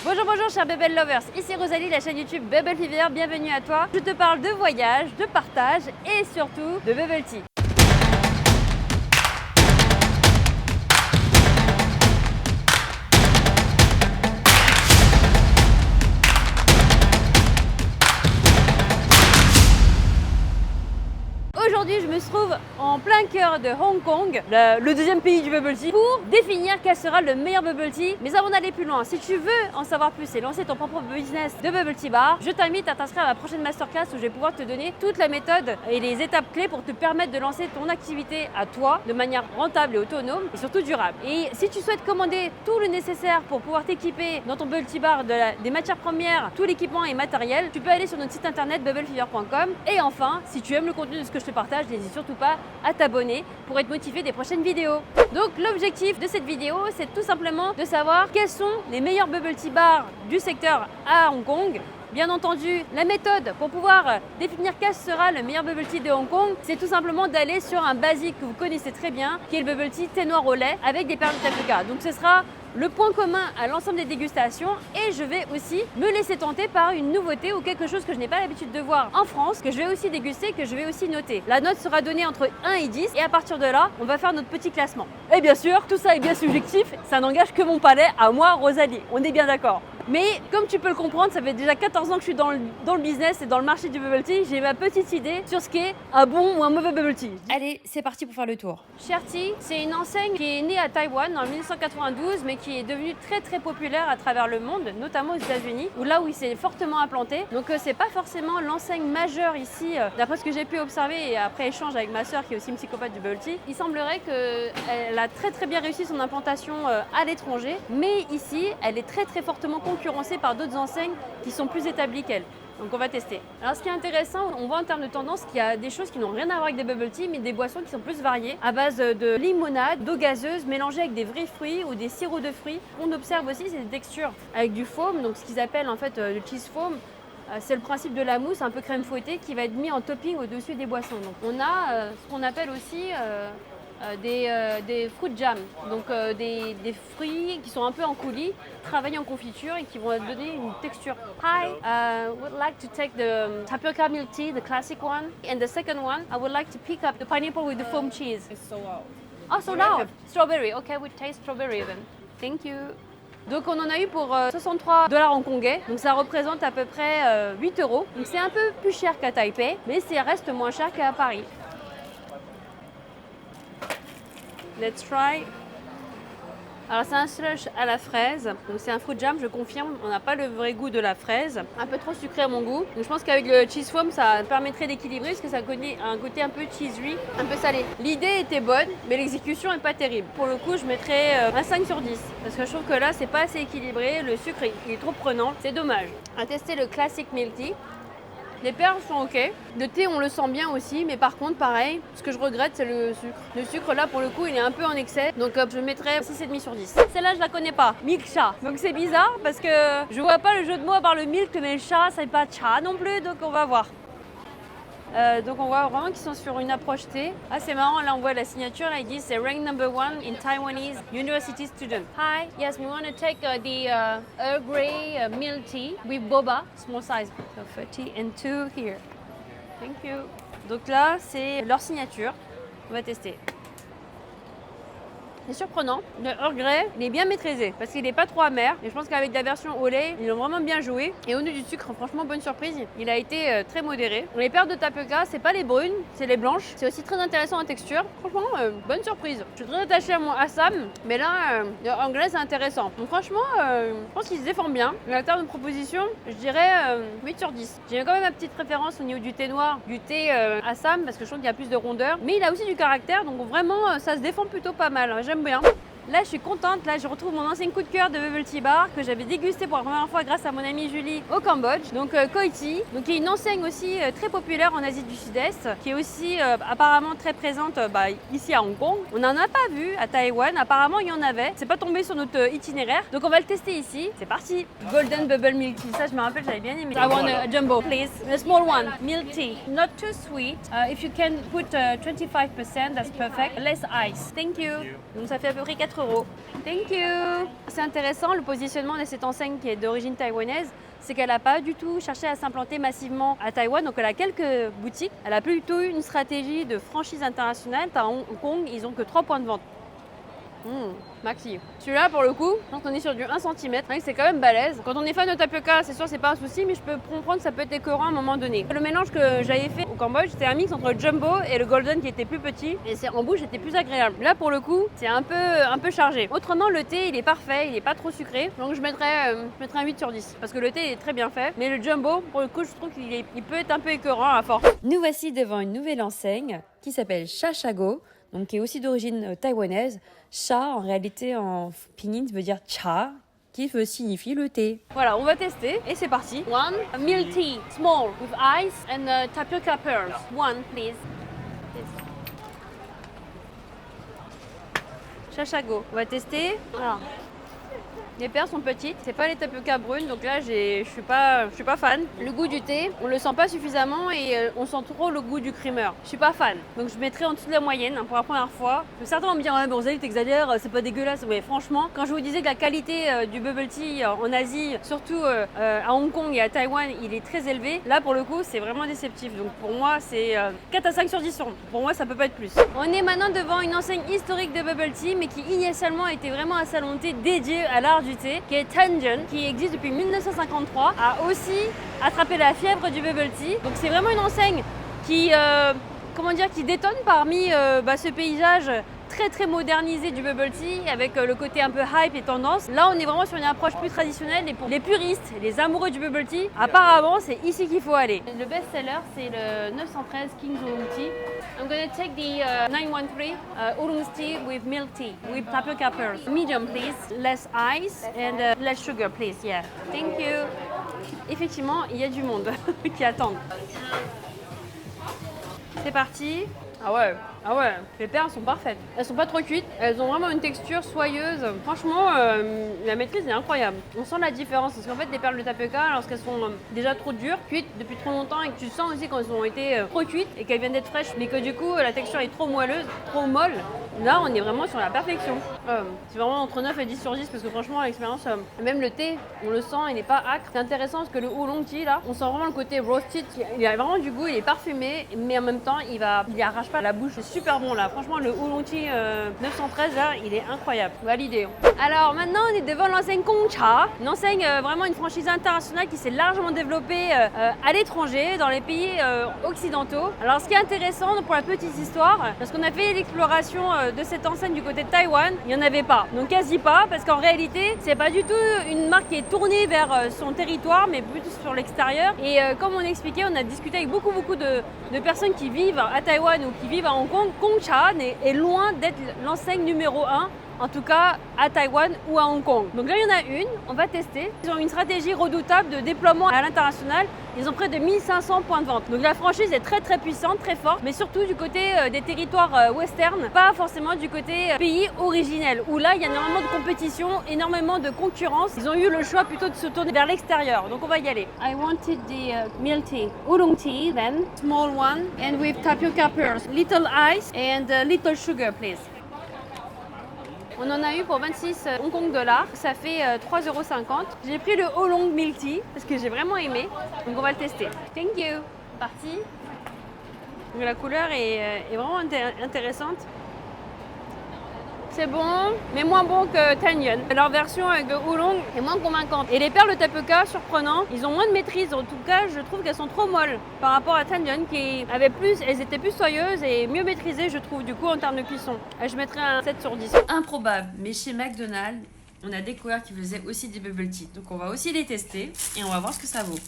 Bonjour chers Bubble Lovers, ici Rosalie, la chaîne YouTube Bubble Fever, bienvenue à toi. Je te parle de voyage, de partage et surtout de Bubble Tea. Aujourd'hui, je me trouve en plein cœur de Hong Kong, le deuxième pays du bubble tea, pour définir quel sera le meilleur bubble tea. Mais avant d'aller plus loin, si tu veux en savoir plus et lancer ton propre business de bubble tea bar, je t'invite à t'inscrire à ma prochaine masterclass où je vais pouvoir te donner toute la méthode et les étapes clés pour te permettre de lancer ton activité à toi de manière rentable et autonome et surtout durable. Et si tu souhaites commander tout le nécessaire pour pouvoir t'équiper dans ton bubble tea bar des matières premières, tout l'équipement et matériel, tu peux aller sur notre site internet bubblefever.com. Et enfin, si tu aimes le contenu de ce que je te partage, n'hésite surtout pas à t'abonner pour être motivé des prochaines vidéos. Donc l'objectif de cette vidéo, c'est tout simplement de savoir quels sont les meilleurs bubble tea bars du secteur à Hong Kong. Bien entendu, la méthode pour pouvoir définir quel sera le meilleur bubble tea de Hong Kong, c'est tout simplement d'aller sur un basique que vous connaissez très bien, qui est le bubble tea thé noir au lait avec des perles de tapioca. Donc ce sera le point commun à l'ensemble des dégustations et je vais aussi me laisser tenter par une nouveauté ou quelque chose que je n'ai pas l'habitude de voir en France, que je vais aussi déguster, que je vais aussi noter. La note sera donnée entre 1 et 10 et à partir de là, on va faire notre petit classement. Et bien sûr, tout ça est bien subjectif, ça n'engage que mon palais à moi, Rosalie. On est bien d'accord. Mais comme tu peux le comprendre, ça fait déjà 14 ans que je suis dans le business et dans le marché du bubble tea. J'ai ma petite idée sur ce qu'est un bon ou un mauvais bubble tea. Allez, c'est parti pour faire le tour. Share Tea, c'est une enseigne qui est née à Taïwan en 1992, mais qui est devenue très populaire à travers le monde, notamment aux États-Unis, là où il s'est fortement implanté. Donc c'est pas forcément l'enseigne majeure ici, d'après ce que j'ai pu observer et après échange avec ma sœur qui est aussi une psychopathe du bubble tea. Il semblerait qu'elle a très bien réussi son implantation à l'étranger, mais ici, elle est très fortement concurrencée par d'autres enseignes qui sont plus établies qu'elle. Donc on va tester. Alors ce qui est intéressant, on voit en termes de tendance qu'il y a des choses qui n'ont rien à voir avec des bubble tea, mais des boissons qui sont plus variées, à base de limonade, d'eau gazeuse mélangée avec des vrais fruits ou des sirops de fruits. On observe aussi ces textures avec du foam, donc ce qu'ils appellent en fait le cheese foam. C'est le principe de la mousse, un peu crème fouettée, qui va être mis en topping au-dessus des boissons. Donc on a ce qu'on appelle aussi des fruit jam, donc des fruits qui sont un peu en coulis, travaillés en confiture et qui vont donner une texture. Hi, would like to take the tapioca milk tea, the classic one, and the second one, I would like to pick up the pineapple with the foam cheese. It's so out. Oh, so loud. Strawberry. Okay, we taste strawberry then. Thank you. Donc on en a eu pour 63 $ hongkongais, donc ça représente à peu près 8 €. Donc c'est un peu plus cher qu'à Taipei, mais ça reste moins cher qu'à Paris. Let's try. Alors c'est un slush à la fraise, donc c'est un fruit jam, je confirme, on n'a pas le vrai goût de la fraise, un peu trop sucré à mon goût. Donc je pense qu'avec le cheese foam ça permettrait d'équilibrer parce que ça connaît un côté un peu cheesy, un peu salé. L'idée était bonne, mais l'exécution est pas terrible. Pour le coup je mettrais un 5 sur 10, parce que je trouve que là c'est pas assez équilibré, le sucre il est trop prenant, c'est dommage. On va tester le classic milk tea. Les perles sont ok. Le thé, on le sent bien aussi, mais par contre, pareil, ce que je regrette, c'est le sucre. Le sucre, là, pour le coup, il est un peu en excès, donc je mettrais 6,5 sur 10. Celle-là, je la connais pas. Milk cha. Donc c'est bizarre parce que je vois pas le jeu de mots à part le milk, mais le cha, c'est pas cha non plus, donc on va voir. Donc on voit vraiment qu'ils sont sur une approche thé. Ah c'est marrant, là on voit la signature, là ils disent c'est rank number 1 in Taiwanese university student. Hi, yes, we want to take the Earl Grey milk tea with boba, small size. So 30 and 2 here. Thank you. Donc là c'est leur signature, on va tester. C'est surprenant, le Earl Grey, il est bien maîtrisé parce qu'il n'est pas trop amer et je pense qu'avec la version au lait, ils l'ont vraiment bien joué. Et au niveau du sucre, franchement bonne surprise, il a été très modéré. Les perles de tapioca, c'est pas les brunes, c'est les blanches. C'est aussi très intéressant en texture. Franchement, bonne surprise. Je suis très attachée à mon Assam, mais là, le Earl Grey c'est intéressant. Donc franchement, je pense qu'il se défend bien. Mais en termes de proposition, je dirais 8 sur 10. J'ai quand même ma petite préférence au niveau du thé noir, du thé Assam parce que je trouve qu'il y a plus de rondeur. Mais il a aussi du caractère, donc vraiment ça se défend plutôt pas mal. J'aime bien. Là, je suis contente. Là, je retrouve mon ancien coup de cœur de bubble tea bar que j'avais dégusté pour la première fois grâce à mon amie Julie au Cambodge. Donc, Koi Tea, donc qui est une enseigne aussi très populaire en Asie du Sud-Est, qui est aussi apparemment très présente ici à Hong Kong. On n'en a pas vu à Taïwan. Apparemment, il y en avait. C'est pas tombé sur notre itinéraire. Donc, on va le tester ici. C'est parti. Golden Bubble Milk Tea. Ça, je me rappelle, j'avais bien aimé. I want a jumbo, please. A small one. Milk tea. Not too sweet. If you can put 25%, that's perfect. Less ice. Thank you. Donc, ça fait à peu près 80 €. Thank you. C'est intéressant, le positionnement de cette enseigne qui est d'origine taïwanaise, c'est qu'elle n'a pas du tout cherché à s'implanter massivement à Taïwan. Donc elle a quelques boutiques. Elle a plutôt eu une stratégie de franchise internationale. À Hong Kong, ils n'ont que 3 points de vente. Maxi. Celui-là, pour le coup, quand on est sur du 1 cm, c'est quand même balèze. Quand on est fan de tapioca, c'est sûr, c'est pas un souci, mais je peux comprendre que ça peut être écœurant à un moment donné. Le mélange que j'avais fait au Cambodge, c'était un mix entre le jumbo et le golden qui était plus petit, et en bouche, c'était plus agréable. Là, pour le coup, c'est un peu chargé. Autrement, le thé, il est parfait, il est pas trop sucré, donc je mettrais un 8 sur 10, parce que le thé il est très bien fait, mais le jumbo, pour le coup, je trouve qu'il peut être un peu écœurant à force. Nous voici devant une nouvelle enseigne qui s'appelle Chachago, donc qui est aussi d'origine taïwanaise. Cha, en réalité, en pinyin, veut dire cha, qui signifie le thé. Voilà, on va tester et c'est parti. One milk tea, small, with ice and tapioca pearls. One, please. Chachago. On va tester. Voilà. Les perles sont petites, c'est pas les tapioca brunes, donc là je suis pas fan. Le goût du thé, on le sent pas suffisamment et on sent trop le goût du creamer. Je suis pas fan, donc je mettrai en dessous de la moyenne pour la première fois. Certains vont me dire ouais, bon Zali t'exagères, c'est pas dégueulasse. Ouais, franchement, quand je vous disais que la qualité du bubble tea en Asie, surtout à Hong Kong et à Taïwan, il est très élevé. Là pour le coup, c'est vraiment déceptif. Donc pour moi, c'est 4 à 5 sur 10. Pour moi, ça peut pas être plus. On est maintenant devant une enseigne historique de bubble tea, mais qui initialement était vraiment un salon de thé dédié à l'art du thé, qui est Tanjun, qui existe depuis 1953, a aussi attrapé la fièvre du bubble tea. Donc c'est vraiment une enseigne qui, qui détonne parmi ce paysage très modernisé du bubble tea, avec le côté un peu hype et tendance. Là, on est vraiment sur une approche plus traditionnelle, et pour les puristes, les amoureux du bubble tea, apparemment, c'est ici qu'il faut aller. Le best-seller, c'est le 913 King's Oolong Tea. I'm gonna take the 913 Oolong Tea with milk tea, with tapioca pearls. Medium, please. Less ice and less sugar, please. Yeah. Thank you. Effectivement, il y a du monde qui attend. C'est parti. Ah ouais, les perles sont parfaites. Elles sont pas trop cuites, elles ont vraiment une texture soyeuse. Franchement, la maîtrise est incroyable. On sent la différence parce qu'en fait, les perles de tapioca, lorsqu'elles sont déjà trop dures, cuites depuis trop longtemps et que tu sens aussi quand elles ont été trop cuites et qu'elles viennent d'être fraîches, mais que du coup, la texture est trop moelleuse, trop molle. Là, on est vraiment sur la perfection. C'est vraiment entre 9 et 10 sur 10 parce que franchement, l'expérience, même le thé, on le sent, il n'est pas acre. C'est intéressant parce que le oolong tea, là, on sent vraiment le côté roasted. Il a vraiment du goût, il est parfumé, mais en même temps, il arrache pas la bouche. C'est super bon là. Franchement, le oolong tea 913, là, il est incroyable. Validé. Alors maintenant, on est devant l'enseigne Gongcha, une enseigne vraiment une franchise internationale qui s'est largement développée à l'étranger, dans les pays occidentaux. Alors, ce qui est intéressant pour la petite histoire, parce qu'on a fait l'exploration de cette enseigne du côté de Taïwan, il n'y en avait pas. Donc quasi pas, parce qu'en réalité, c'est pas du tout une marque qui est tournée vers son territoire, mais plutôt sur l'extérieur. Et comme on expliquait, on a discuté avec beaucoup de personnes qui vivent à Taïwan ou qui vivent à Hong Kong. Gongcha est loin d'être l'enseigne numéro 1, en tout cas à Taïwan ou à Hong Kong. Donc là, il y en a une, on va tester. Ils ont une stratégie redoutable de déploiement à l'international. Ils ont près de 1500 points de vente. Donc la franchise est très puissante, très forte, mais surtout du côté des territoires western, pas forcément du côté pays originel, où là, il y a énormément de compétition, énormément de concurrence. Ils ont eu le choix plutôt de se tourner vers l'extérieur. Donc on va y aller. I wanted the milk tea, oolong tea, then small one, and with tapioca pearls, little ice and little sugar, please. On en a eu pour 26 Hong Kong dollars, ça fait 3,50 €. J'ai pris le oolong milk tea parce que j'ai vraiment aimé, donc on va le tester. Thank you. Parti. Donc la couleur est vraiment intéressante. C'est bon, mais moins bon que Tanjun. Leur version avec le oolong est moins convaincante. Et les perles de tapioca, surprenant, ils ont moins de maîtrise. En tout cas, je trouve qu'elles sont trop molles par rapport à Tanjun qui avait plus, elles étaient plus soyeuses et mieux maîtrisées, je trouve, du coup, en termes de cuisson. Je mettrais un 7 sur 10. Improbable, mais chez McDonald's, on a découvert qu'ils faisaient aussi des bubble tea. Donc on va aussi les tester et on va voir ce que ça vaut.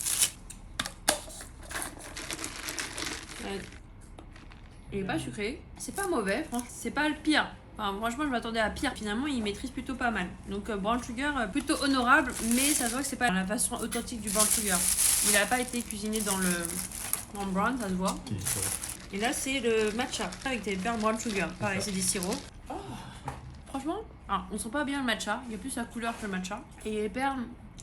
Il est pas sucré, c'est pas mauvais, franchement, c'est pas le pire. Enfin, franchement, je m'attendais à pire. Finalement, il maîtrise plutôt pas mal. Donc, brown sugar, plutôt honorable, mais ça se voit que c'est pas la façon authentique du brown sugar. Il n'a pas été cuisiné dans le brown, ça se voit. Et là, c'est le matcha avec des perles brown sugar. Pareil, c'est des sirops. Oh, franchement, on sent pas bien le matcha. Il y a plus la couleur que le matcha. Et les perles,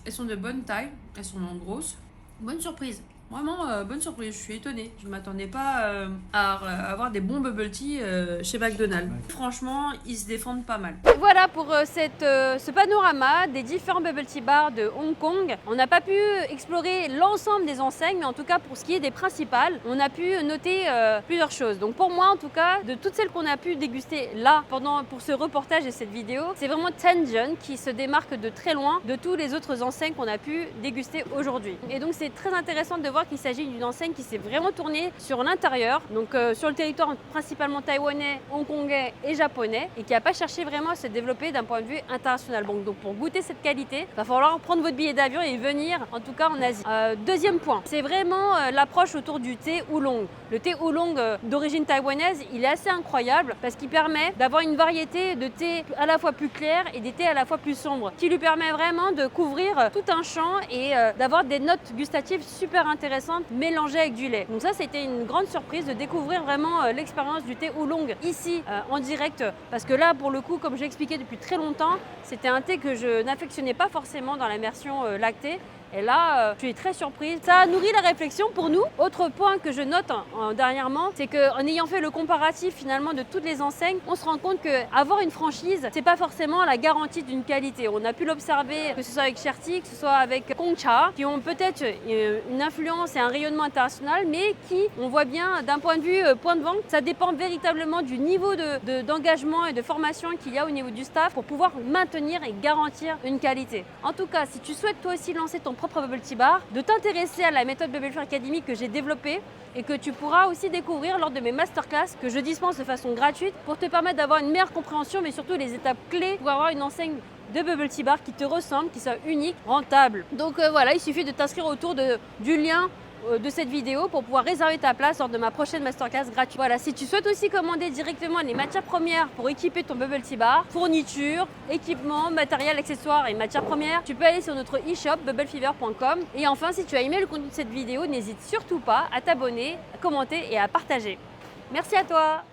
elles sont de bonne taille. Elles sont grosses. Bonne surprise. Vraiment, bonne surprise, je suis étonnée. Je m'attendais pas à avoir des bons bubble tea chez McDonald's. Franchement, ils se défendent pas mal. Voilà pour ce panorama des différents bubble tea bars de Hong Kong. On n'a pas pu explorer l'ensemble des enseignes, mais en tout cas pour ce qui est des principales, on a pu noter plusieurs choses. Donc pour moi en tout cas, de toutes celles qu'on a pu déguster là pour ce reportage et cette vidéo, c'est vraiment Tianjin qui se démarque de très loin de tous les autres enseignes qu'on a pu déguster aujourd'hui. Et donc c'est très intéressant de voir qu'il s'agit d'une enseigne qui s'est vraiment tournée sur l'intérieur, donc sur le territoire principalement taïwanais, hongkongais et japonais, et qui n'a pas cherché vraiment à se développer d'un point de vue international. Donc pour goûter cette qualité, il va falloir prendre votre billet d'avion et venir en tout cas en Asie. Deuxième point, c'est vraiment l'approche autour du thé oolong. Le thé oolong d'origine taïwanaise, il est assez incroyable parce qu'il permet d'avoir une variété de thé à la fois plus clair et des thés à la fois plus sombres, qui lui permet vraiment de couvrir tout un champ et d'avoir des notes gustatives super intéressantes mélangées avec du lait. Donc ça, c'était une grande surprise de découvrir vraiment l'expérience du thé oolong ici en direct, parce que là, pour le coup, comme j'ai expliqué depuis très longtemps, c'était un thé que je n'affectionnais pas forcément dans la version lactée. Et là, je suis très surprise. Ça a nourri la réflexion pour nous. Autre point que je note dernièrement, c'est qu'en ayant fait le comparatif finalement de toutes les enseignes, on se rend compte qu'avoir une franchise, c'est pas forcément la garantie d'une qualité. On a pu l'observer, que ce soit avec Sherty, que ce soit avec Gongcha, qui ont peut-être une influence et un rayonnement international, mais qui, on voit bien d'un point de vue point de vente, ça dépend véritablement du niveau d'engagement et de formation qu'il y a au niveau du staff pour pouvoir maintenir et garantir une qualité. En tout cas, si tu souhaites toi aussi lancer ton propre bubble tea bar, de t'intéresser à la méthode Bubble Tea Academy que j'ai développée et que tu pourras aussi découvrir lors de mes masterclass que je dispense de façon gratuite pour te permettre d'avoir une meilleure compréhension, mais surtout les étapes clés pour avoir une enseigne de bubble tea bar qui te ressemble, qui soit unique, rentable. Donc voilà, il suffit de t'inscrire autour du lien de cette vidéo pour pouvoir réserver ta place lors de ma prochaine masterclass gratuite. Voilà, si tu souhaites aussi commander directement les matières premières pour équiper ton bubble tea bar, fourniture, équipement, matériel, accessoires et matières premières, tu peux aller sur notre e-shop bubblefever.com. Et enfin, si tu as aimé le contenu de cette vidéo, n'hésite surtout pas à t'abonner, à commenter et à partager. Merci à toi!